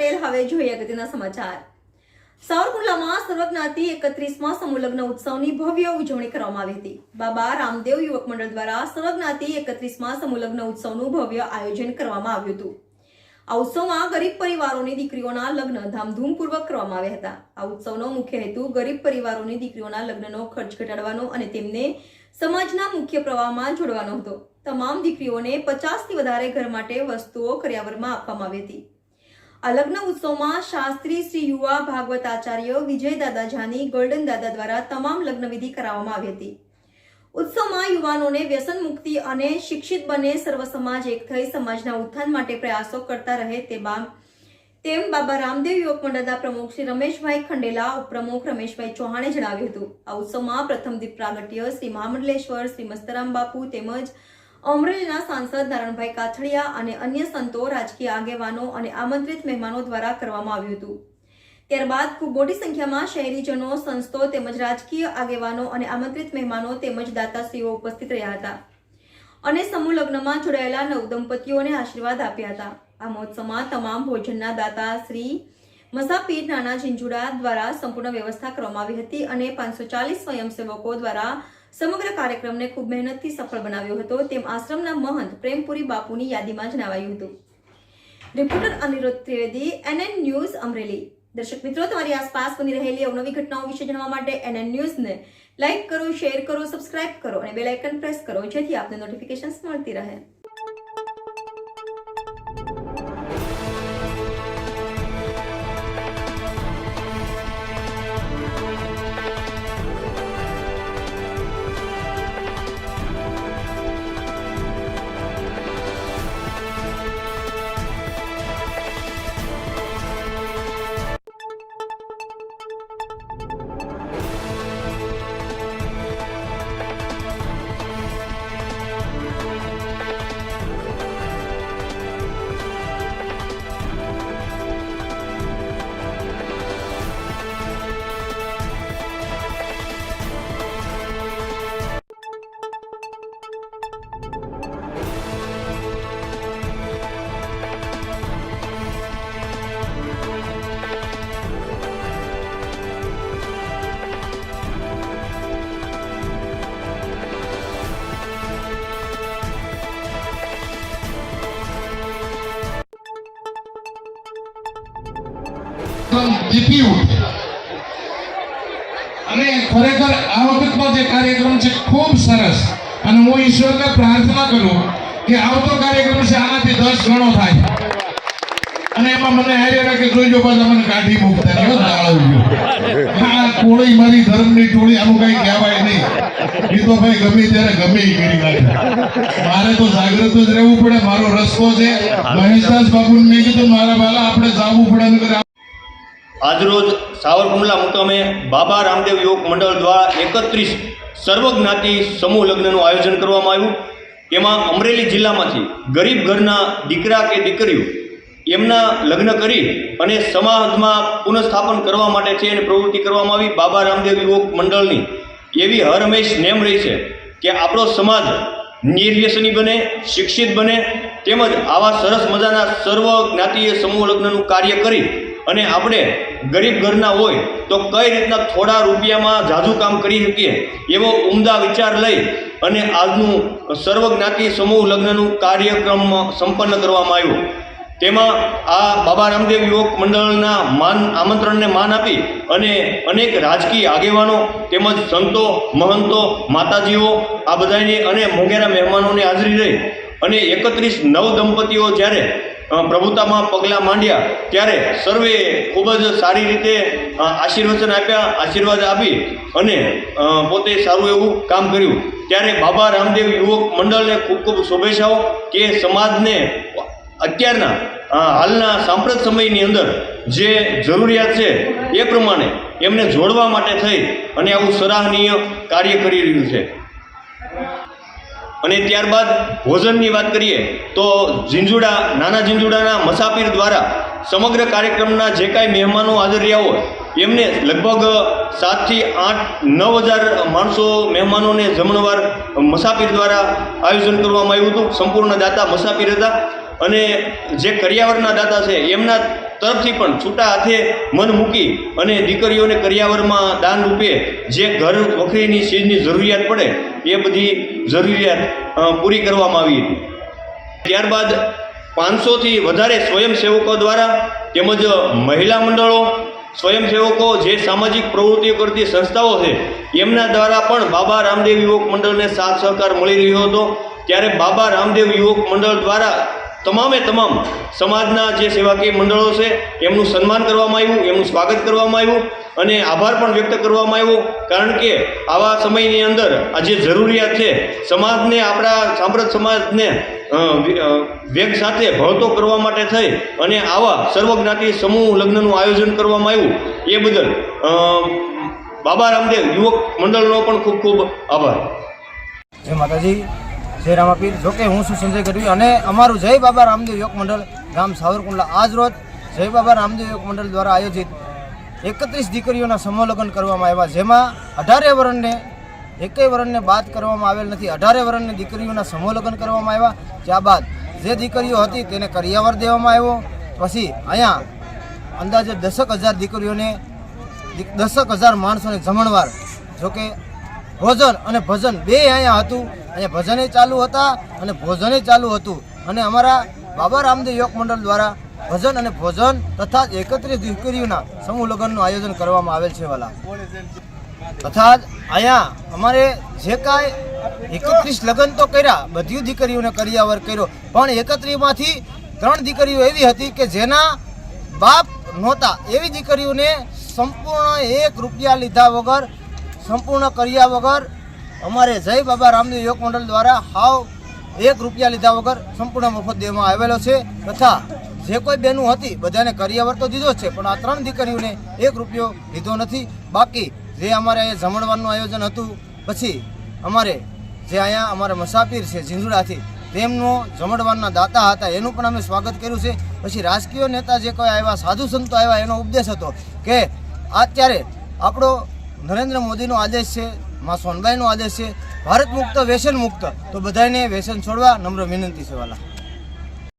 પટેલ। હવે જોઈએ અગત્યના સમાચાર। સાવરકુંડલામાં સર્વજ્ઞાતિ 31મા સમૂહ લગ્ન ઉત્સવની ભવ્ય ઉજવણી કરવામાં આવી હતી। બાબા રામદેવ યુવક મંડળ દ્વારા સર્વજ્ઞાતિ 31મા સમૂહ લગ્ન ઉત્સવનું ભવ્ય આયોજન કરવામાં આવ્યું હતું। આ ઉત્સવમાં ગરીબ પરિવારોની દીકરીઓના લગ્ન ધામધૂમપૂર્વક કરવામાં આવ્યા હતા। આ ઉત્સવનો મુખ્ય હેતુ ગરીબ પરિવારોની દીકરીઓના લગ્નનો ખર્ચ ઘટાડવાનો અને તેમને સમાજના મુખ્ય પ્રવાહમાં જોડવાનો હતો। તમામ દીકરીઓને 50થી વધારે ઘર માટે વસ્તુઓ કરિયાવરમાં આપવામાં આવી હતી। આ લગ્ન ઉત્સવમાં શાસ્ત્રી શ્રી યુવા ભાગવત આચાર્ય વિજય દાદા જાની ગોલ્ડન દાદા દ્વારા તમામ લગ્ન વિધિ કરાવવામાં આવી હતી। ઉત્સવમાં યુવાનોને વ્યસન મુક્તિ અને શિક્ષિત બને, સર્વ સમાજ એક થઈ સમાજના ઉત્થાન માટે પ્રયાસો કરતા રહે તેમ બાબા રામદેવ યુવક મંડળના પ્રમુખ શ્રી રમેશભાઈ ખંડેલા, ઉપપ્રમુખ રમેશભાઈ ચૌહાણે જણાવ્યું હતું। આ ઉત્સવમાં પ્રથમ દીપ પ્રાગટ્ય શ્રી મહામંડલેશ્વર શ્રી મસ્તરામ બાપુ તેમજ અમરેલીના સાંસદ નારાયણભાઈ કાછડિયા અને અન્ય સંતો, રાજકીય આગેવાનો અને આમંત્રિત મહેમાનો દ્વારા કરવામાં આવ્યું હતું। ત્યારબાદ ખૂબ મોટી સંખ્યામાં શહેરીજનો, સંતો તેમજ રાજકીય આગેવાનો અને આમંત્રિત મહેમાનો તેમજ દાતાશ્રીઓ ઉપસ્થિત રહ્યા હતા અને સમૂહ લગ્નમાં જોડાયેલા નવદંપતીઓને આશીર્વાદ આપ્યા હતા। આ મહોત્સવમાં તમામ ભોજનના દાતા શ્રી મસાપીર નાના ઝીંઝુડા દ્વારા સંપૂર્ણ વ્યવસ્થા કરવામાં આવી હતી અને 540 સ્વયંસેવકો દ્વારા સમગ્ર કાર્યક્રમને ખૂબ મહેનતથી સફળ બનાવ્યો હતો તેમ આશ્રમના મહંત પ્રેમપુરી બાપુની યાદીમાં જણાવાયું હતું। Reporter Anirudh Trivedi, NN news, Amreli. દર્શક મિત્રો, તમારી આસપાસ બની રહેલી અવનવી ઘટનાઓ વિશે જાણવા માટે NN ન્યૂઝને લાઇક કરો, શેર કરો, સબસ્ક્રાઇબ કરો અને બેલ આઇકન પ્રેસ કરો જેથી આપને નોટિફિકેશન્સ મળતી રહે। જીતી ઉઠે અને ખરેખર આ વખતનો જે કાર્યક્રમ છે ખૂબ સરસ અને હું ઈશ્વરને પ્રાર્થના કરું કે આવતો કાર્યક્રમ છે આનાથી 10 ગણો થાય અને એમાં મને હારે રાખે જોઈજો પાછા મને કાઢી મૂકતા નહીં દાળવ્યો આ કોળી મારી ધર્મની ટોળી આનું કઈ કહેવાય નહીં। એ તો ભાઈ ગમે ત્યારે ગમે એ કરી નાખે। મારે તો જાગૃત જ રહેવું પડે। મારો રસ્તો છે મહેશદાસ બાબુને મેં કીધું મારા વાલા આપણે જવું પડે નકર આજરોજ સાવરકુંડલા મુકામે બાબા રામદેવ યુવક મંડળ દ્વારા 31 સર્વજ્ઞાતિ સમૂહ લગ્નનું આયોજન કરવામાં આવ્યું। તેમાં અમરેલી જિલ્લામાંથી ગરીબ ઘરના દીકરા કે દીકરીઓ એમના લગ્ન કરી અને સમાજમાં પુનઃસ્થાપન કરવા માટે છે અને પ્રવૃત્તિ કરવામાં આવી। બાબા રામદેવ યુવક મંડળની એવી હર હંમેશ નેમ રહી છે કે આપણો સમાજ નિર્વ્યસની બને, શિક્ષિત બને તેમજ આવા સરસ મજાના સર્વ જ્ઞાતિય સમૂહ લગ્નનું કાર્ય કરી અને આપણે ગરીબ ઘરના હોય તો કઈ રીતના થોડા રૂપિયામાં જાજુ કામ કરી શકીએ એવો ઉમદા વિચાર લઈ અને આજનું સર્વજ્ઞાતિ સમૂહ લગ્નનું કાર્યક્રમ સંપન્ન કરવામાં આવ્યો। તેમાં આ બાબા રામદેવ યુવક મંડળના આમંત્રણને માન આપી અને અનેક રાજકીય આગેવાનો તેમજ સંતો, મહંતો, માતાજીઓ આ બધાની અને મોંઘેરા મહેમાનોની હાજરી રહી અને 31 નવ દંપતીઓ જ્યારે પ્રભુતામાં પગલાં માંડ્યા ત્યારે સર્વે ખૂબ જ સારી રીતે આશીર્વાદ આપી અને પોતે સારું એવું કામ કર્યું। ત્યારે બાબા રામદેવ યુવક મંડળને ખૂબ ખૂબ શુભેચ્છાઓ કે સમાજને અત્યારના હાલના સાંપ્રત સમયની અંદર જે જરૂરિયાત છે એ પ્રમાણે એમને જોડવા માટે થઈ અને આવું સરાહનીય કાર્ય કરી રહ્યું છે। અને ત્યારબાદ ભોજનની વાત કરીએ તો નાના ઝીંઝુડાના મસાપીર દ્વારા સમગ્ર કાર્યક્રમના જે કાંઈ મહેમાનો હાજર રહ્યા હોય એમને લગભગ 7થી 8 9,000 માણસો મહેમાનોને જમણવાર મસાપીર દ્વારા આયોજન કરવામાં આવ્યું હતું। સંપૂર્ણ દાતા મસાપીર હતા અને જે કરિયાવરના દાતા છે એમના તરફથી પણ છૂટા હાથે મન મૂકી અને દીકરીઓને કરિયાવરમાં દાન રૂપે જે ઘર વખરીની ચીજની જરૂરિયાત પડે એ બધી જરૂરિયાત પૂરી કરવામાં આવી હતી. ત્યારબાદ 500થી વધારે સ્વયંસેવકો દ્વારા તેમજ મહિલા મંડળો, સ્વયંસેવકો, જે સામાજિક પ્રવૃત્તિઓ કરતી સંસ્થાઓ છે એમના દ્વારા પણ બાબા રામદેવ યુવક મંડળને સાથ સહકાર મળી રહ્યો હતો. ત્યારે બાબા રામદેવ યુવક મંડળ દ્વારા તમામે તમામ સમાજના જે સેવાકીય મંડળો છે એમનું સન્માન કરવામાં આવ્યું, એમનું સ્વાગત કરવામાં આવ્યું અને આભાર પણ વ્યક્ત કરવામાં આવ્યો. કારણ કે આવા સમયની અંદર આ જે જરૂરિયાત છે સમાજને, આપણા સાંપ્રત સમાજને વેગ સાથે ભળતો કરવા માટે થઈ અને આવા સર્વજ્ઞાતિ સમૂહ લગ્નનું આયોજન કરવામાં આવ્યું. એ બદલ બાબા રામદેવ યુવક મંડળનો પણ ખૂબ ખૂબ આભાર. જય માતાજી, જય રામાપીર. જોકે હું છું સંજય ગઢવી અને અમારું જય બાબા રામદેવ યુવક મંડળ ગામ સાવરકુંડલા આજ રોજ જય બાબા રામદેવ યુવક મંડળ દ્વારા આયોજિત 31 દીકરીઓના સમૂહ લગ્ન કરવામાં આવ્યા, જેમાં 18 વર્ષને એકેય વર્ષને બાદ કરવામાં આવેલ નથી. 18 વર્ષની દીકરીઓના સમૂહ લગ્ન કરવામાં આવ્યા. ત્યારબાદ જે દીકરીઓ હતી તેને કરિયાવર દેવામાં આવ્યો. પછી અહીંયા અંદાજે 10,000 દીકરીઓને 10,000 માણસોને જમણવાર, જોકે ભોજન અને ભજન બે અહીંયા હતું. અહીંયા ભજને ચાલુ હતા અને ભોજને ચાલુ હતું. અને અમારા બાબા રામદેવ યુવક મંડળ દ્વારા ભજન અને ભોજન તથા 31 દીકરીઓના સમૂહ લગ્નનું આયોજન કરવામાં આવેલ છે. વાલા તથા અહીંયા અમારે જે કાંઈ 31 લગ્ન તો કર્યા, બધી દીકરીઓને કરિયાવર કર્યો, પણ 31માંથી 3 દીકરીઓ એવી હતી કે જેના બાપ નહોતા. એવી દીકરીઓને સંપૂર્ણ 1 રૂપિયા લીધા વગર, સંપૂર્ણ કર્યા વગર અમારે જય બાબા રામદેવ યુવક મંડળ દ્વારા હાવ 1 રૂપિયા લીધા વગર સંપૂર્ણ મફત દેવામાં આવેલો છે. તથા જે કોઈ બહેનો હતી બધાને કરિયાવર તો દીધો છે, પણ આ 3 દીકરીઓને 1 રૂપિયો લીધો નથી. બાકી જે અમારે અહીંયા જમણવારનું આયોજન હતું, પછી અમારે જે અહીંયા અમારા મુસાફિર છે ઝીંઝુડાથી, તેમનો જમણવારના દાતા હતા, એનું પણ અમે સ્વાગત કર્યું છે. પછી રાજકીય નેતા જે કોઈ આવ્યા, સાધુ સંતો આવ્યા, એનો ઉપદેશ હતો કે અત્યારે આપણો નરેન્દ્ર મોદીનો આદેશ છે, માં સોનબાઈનો આદેશ છે, ભારત મુક્ત વ્યસન મુક્ત, તો બધાને વ્યસન છોડવા નમ્ર વિનંતી છે. વાલા